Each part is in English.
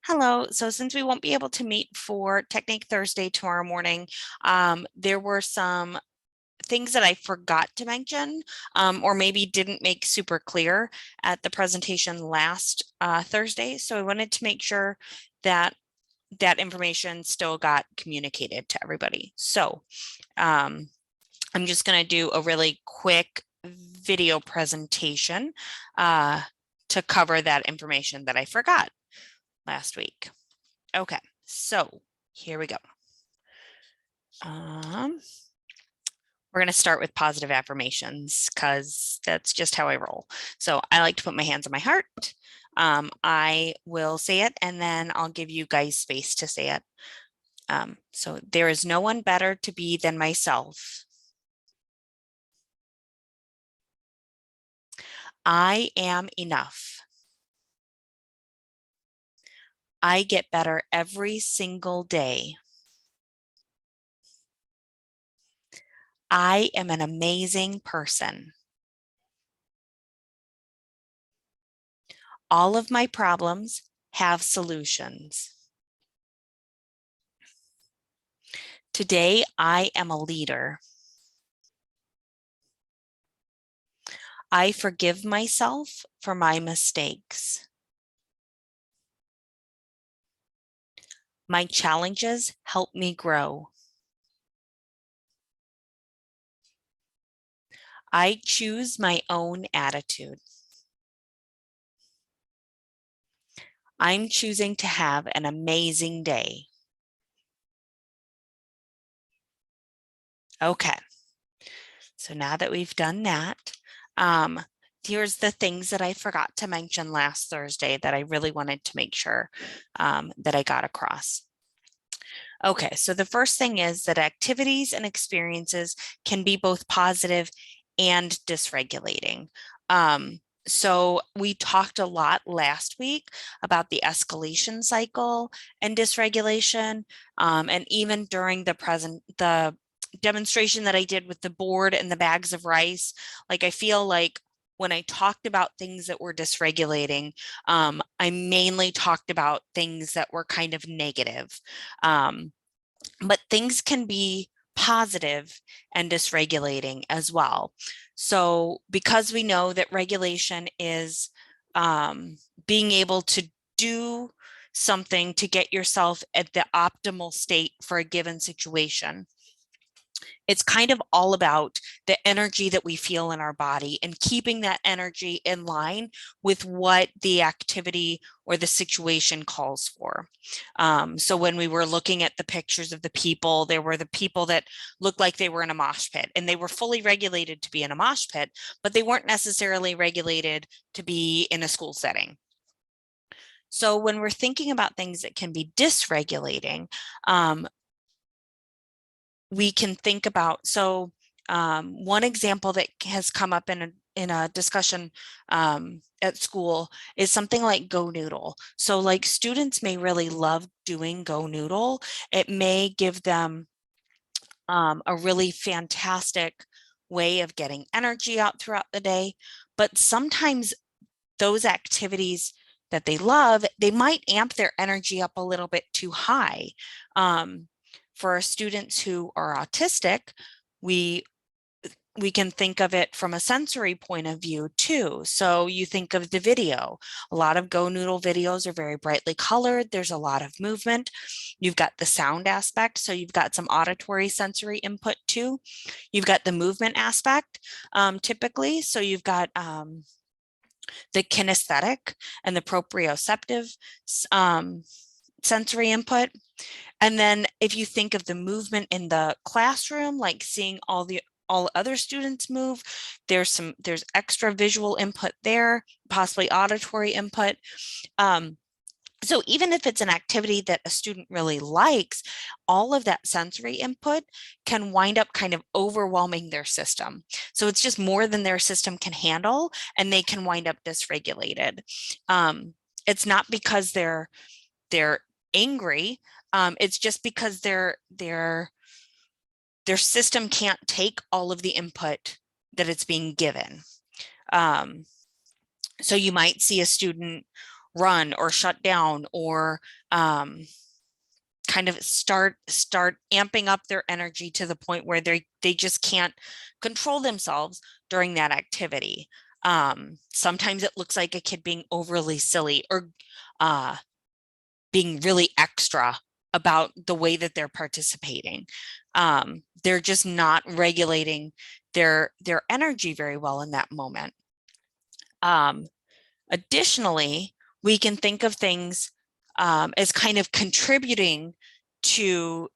Hello. So since we won't be able to meet for Technique Thursday tomorrow morning, there were some things that I forgot to mention, or maybe didn't make super clear at the presentation last Thursday. So I wanted to make sure that that information still got communicated to everybody. So um, I'm just going to do a really quick video presentation to cover that information that I forgot last week. Okay, so here we go. We're going to start with positive affirmations because that's just how I roll. So I like to put my hands on my heart. I will say it and then I'll give you guys space to say it. So there is no one better to be than myself. I am enough. I get better every single day. I am an amazing person. All of my problems have solutions. Today, I am a leader. I forgive myself for my mistakes. My challenges help me grow. I choose my own attitude. I'm choosing to have an amazing day. Okay, so now that we've done that, here's the things that I forgot to mention last Thursday that I really wanted to make sure that I got across. Okay, so the first thing is that activities and experiences can be both positive and dysregulating. So we talked a lot last week about the escalation cycle and dysregulation, and even during the demonstration that I did with the board and the bags of rice, like I feel like when I talked about things that were dysregulating, I mainly talked about things that were kind of negative. But things can be positive and dysregulating as well. So because we know that regulation is being able to do something to get yourself at the optimal state for a given situation, it's kind of all about the energy that we feel in our body and keeping that energy in line with what the activity or the situation calls for. So when we were looking at the pictures of the people, there were the people that looked like they were in a mosh pit and they were fully regulated to be in a mosh pit, but they weren't necessarily regulated to be in a school setting. So when we're thinking about things that can be dysregulating, we can think about, so one example that has come up in a discussion at school is something like Go Noodle. So like students may really love doing Go Noodle. It may give them a really fantastic way of getting energy out throughout the day, but sometimes those activities that they love, they might amp their energy up a little bit too high. For our students who are autistic, we can think of it from a sensory point of view too. So you think of the video. A lot of Go Noodle videos are very brightly colored. There's a lot of movement. You've got the sound aspect. So you've got some auditory sensory input too. You've got the movement aspect typically. So you've got the kinesthetic and the proprioceptive sensory input. And then if you think of the movement in the classroom, like seeing all other students move, there's extra visual input there, possibly auditory input. So even if it's an activity that a student really likes, all of that sensory input can wind up kind of overwhelming their system. So it's just more than their system can handle, and they can wind up dysregulated. It's not because they're angry. It's just because their system can't take all of the input that it's being given. So you might see a student run or shut down or kind of start amping up their energy to the point where they just can't control themselves during that activity. Sometimes it looks like a kid being overly silly or being really extra about the way that they're participating. They're just not regulating their energy very well in that moment. Additionally, we can think of things as kind of contributing to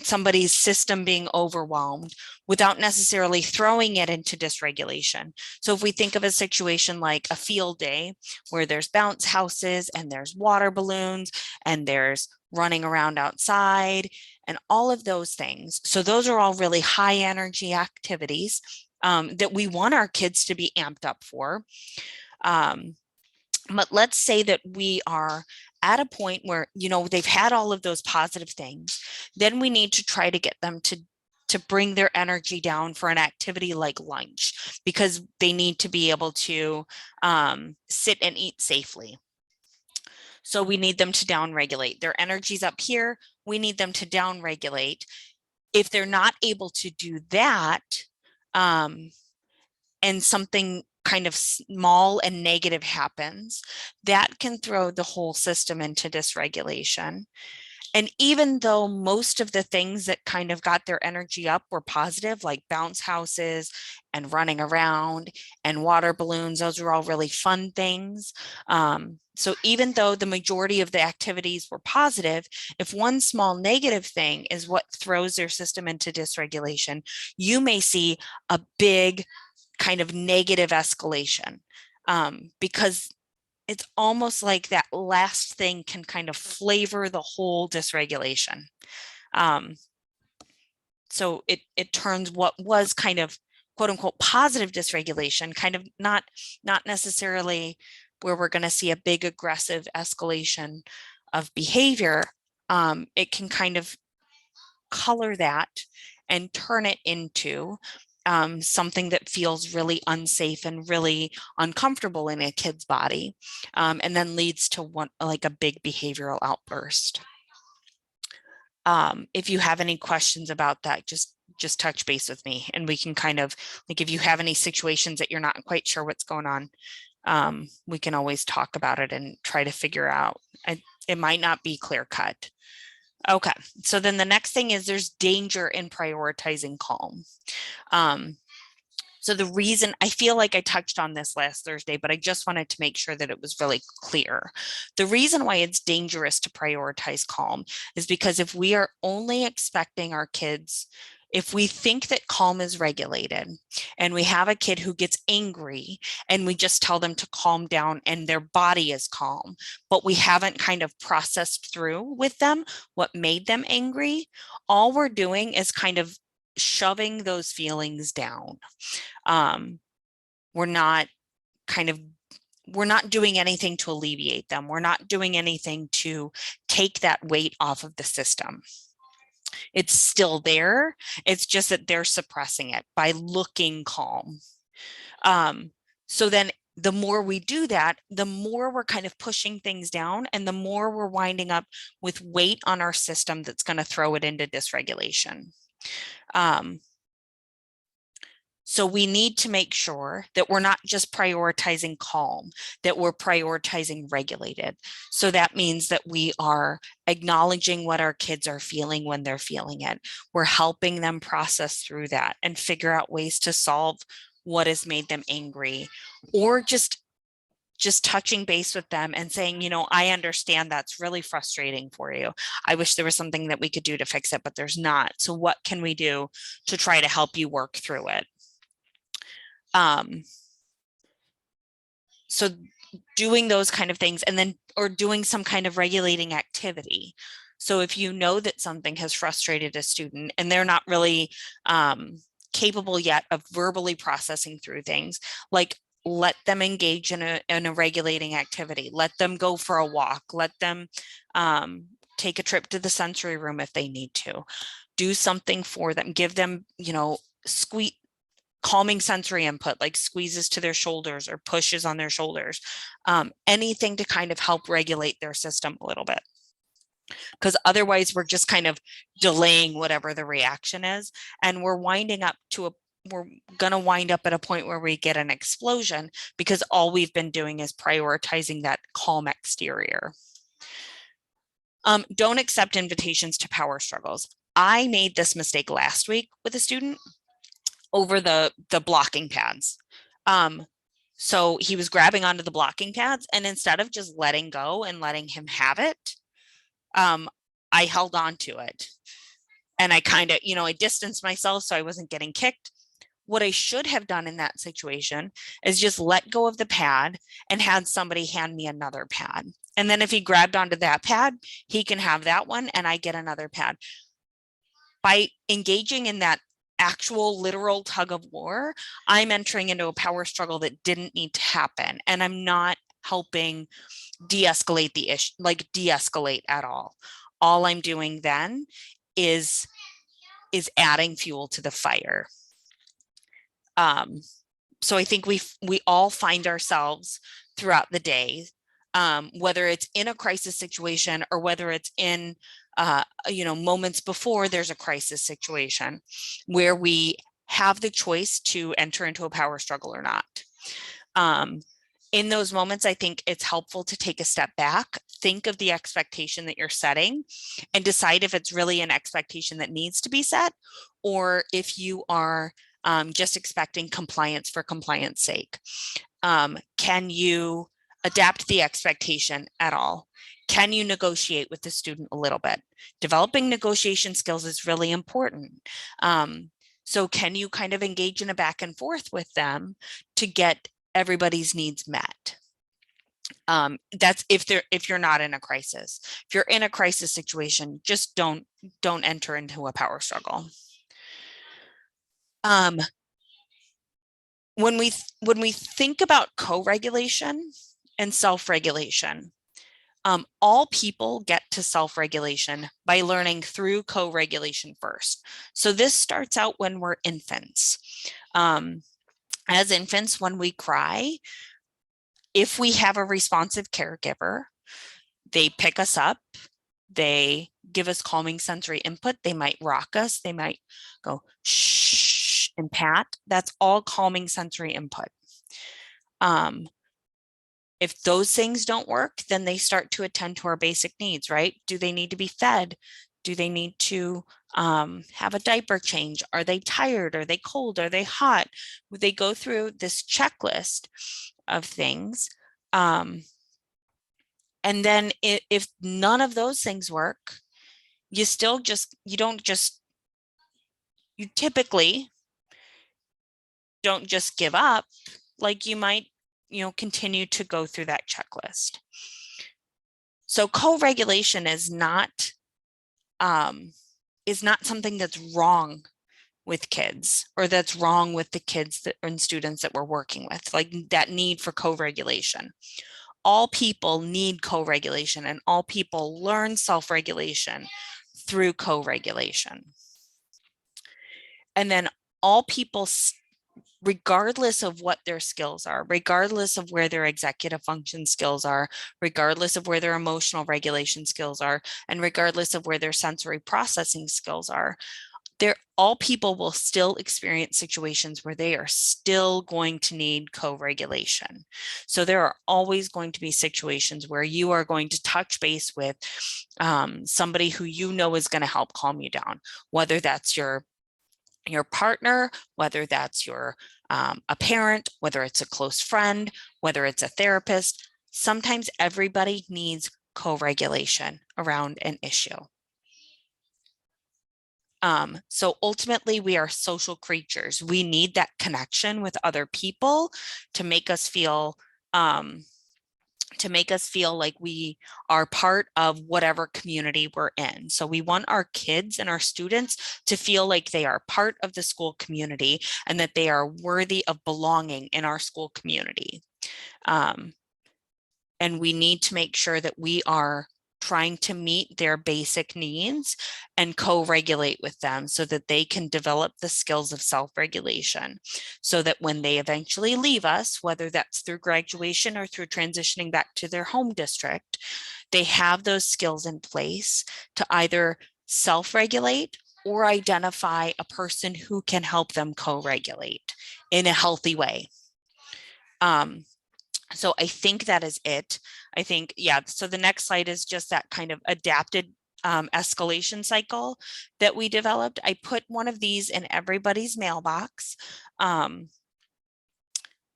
somebody's system being overwhelmed without necessarily throwing it into dysregulation. So if we think of a situation like a field day where there's bounce houses and there's water balloons and there's running around outside and all of those things. So those are all really high energy activities that we want our kids to be amped up for. But let's say that we are at a point where, they've had all of those positive things. Then we need to try to get them to bring their energy down for an activity like lunch, because they need to be able to sit and eat safely. So we need them to downregulate. Their energy's up here. We need them to downregulate. If they're not able to do that, and something kind of small and negative happens, that can throw the whole system into dysregulation. And even though most of the things that kind of got their energy up were positive, like bounce houses and running around and water balloons, those were all really fun things. So even though the majority of the activities were positive, if one small negative thing is what throws their system into dysregulation, you may see a big kind of negative escalation, because it's almost like that last thing can kind of flavor the whole dysregulation. So it turns what was kind of quote unquote positive dysregulation, kind of not necessarily where we're going to see a big aggressive escalation of behavior. It can kind of color that and turn it into something that feels really unsafe and really uncomfortable in a kid's body, and then leads to like a big behavioral outburst. If you have any questions about that, just touch base with me and we can kind of, like, if you have any situations that you're not quite sure what's going on, we can always talk about it and try to figure out. It might not be clear cut. Okay, so then the next thing is there's danger in prioritizing calm. So the reason, I feel like I touched on this last Thursday, but I just wanted to make sure that it was really clear. The reason why it's dangerous to prioritize calm is because if we are only expecting our kids, if we think that calm is regulated and we have a kid who gets angry and we just tell them to calm down and their body is calm, but we haven't kind of processed through with them what made them angry, all we're doing is kind of shoving those feelings down. We're not doing anything to alleviate them. We're not doing anything to take that weight off of the system. It's still there. It's just that they're suppressing it by looking calm. So then the more we do that, the more we're kind of pushing things down and the more we're winding up with weight on our system that's going to throw it into dysregulation. So we need to make sure that we're not just prioritizing calm, that we're prioritizing regulated. So that means that we are acknowledging what our kids are feeling when they're feeling it. We're helping them process through that and figure out ways to solve what has made them angry, or just touching base with them and saying, I understand that's really frustrating for you. I wish there was something that we could do to fix it, but there's not. So what can we do to try to help you work through it? So doing those kind of things, and then, or doing some kind of regulating activity. So if you know that something has frustrated a student and they're not really capable yet of verbally processing through things, like let them engage in a regulating activity. Let them go for a walk. Let them take a trip to the sensory room if they need to. Do something for them. Give them, calming sensory input, like squeezes to their shoulders or pushes on their shoulders, anything to kind of help regulate their system a little bit. Because otherwise we're just kind of delaying whatever the reaction is, and we're going to wind up at a point where we get an explosion because all we've been doing is prioritizing that calm exterior. Don't accept invitations to power struggles. I made this mistake last week with a student over the blocking pads. So he was grabbing onto the blocking pads, and instead of just letting go and letting him have it, I held on to it. And I kind of, I distanced myself so I wasn't getting kicked. What I should have done in that situation is just let go of the pad and had somebody hand me another pad. And then if he grabbed onto that pad, he can have that one and I get another pad. By engaging in that actual literal tug of war, I'm entering into a power struggle that didn't need to happen. And I'm not helping de-escalate the issue, like de-escalate at all. All I'm doing then is adding fuel to the fire. So I think we all find ourselves throughout the day, whether it's in a crisis situation or whether it's in moments before there's a crisis situation, where we have the choice to enter into a power struggle or not. In those moments, I think it's helpful to take a step back, think of the expectation that you're setting, and decide if it's really an expectation that needs to be set, or if you are just expecting compliance for compliance sake. Can you adapt the expectation at all? Can you negotiate with the student a little bit? Developing negotiation skills is really important. So can you kind of engage in a back and forth with them to get everybody's needs met? That's if you're not in a crisis. If you're in a crisis situation, just don't enter into a power struggle. When we think about co-regulation and self-regulation, all people get to self-regulation by learning through co-regulation first. So this starts out when we're infants. As infants, when we cry, if we have a responsive caregiver, they pick us up, they give us calming sensory input, they might rock us, they might go shh and pat. That's all calming sensory input. If those things don't work, then they start to attend to our basic needs, right? Do they need to be fed? Do they need to have a diaper change? Are they tired? Are they cold? Are they hot? They go through this checklist of things. And then if none of those things work, you typically don't just give up. Like you might, continue to go through that checklist. So co-regulation is not something that's wrong with kids, or that's wrong with the kids and students that we're working with, like that need for co-regulation. All people need co-regulation, and all people learn self-regulation through co-regulation. And then all people, regardless of what their skills are, regardless of where their executive function skills are, regardless of where their emotional regulation skills are, and regardless of where their sensory processing skills are, all people will still experience situations where they are still going to need co-regulation. So there are always going to be situations where you are going to touch base with somebody who is going to help calm you down, whether that's your partner, whether that's a parent, whether it's a close friend, whether it's a therapist. Sometimes everybody needs co-regulation around an issue. So ultimately, we are social creatures. We need that connection with other people to make us feel like we are part of whatever community we're in. So we want our kids and our students to feel like they are part of the school community and that they are worthy of belonging in our school community. And we need to make sure that we are trying to meet their basic needs and co-regulate with them so that they can develop the skills of self-regulation, so that when they eventually leave us, whether that's through graduation or through transitioning back to their home district, they have those skills in place to either self-regulate or identify a person who can help them co-regulate in a healthy way. So I think that is it. I think, yeah, so the next slide is just that kind of adapted escalation cycle that we developed. I put one of these in everybody's mailbox.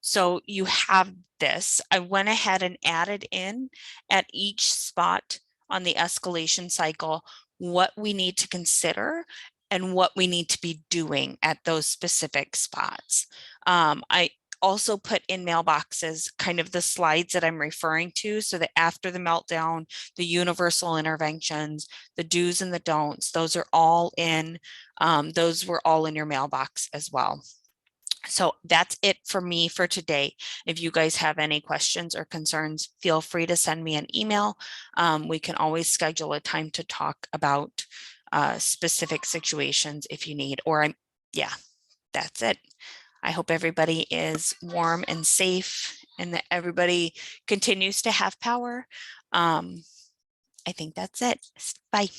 So you have this. I went ahead and added in at each spot on the escalation cycle what we need to consider and what we need to be doing at those specific spots. I also put in mailboxes kind of the slides that I'm referring to, so that after the meltdown, the universal interventions, the do's and the don'ts, those are all in, those were all in your mailbox as well. So that's it for me for today. If you guys have any questions or concerns, feel free to send me an email. We can always schedule a time to talk about specific situations if you need, or yeah, that's it. I hope everybody is warm and safe and that everybody continues to have power. I think that's it. Bye.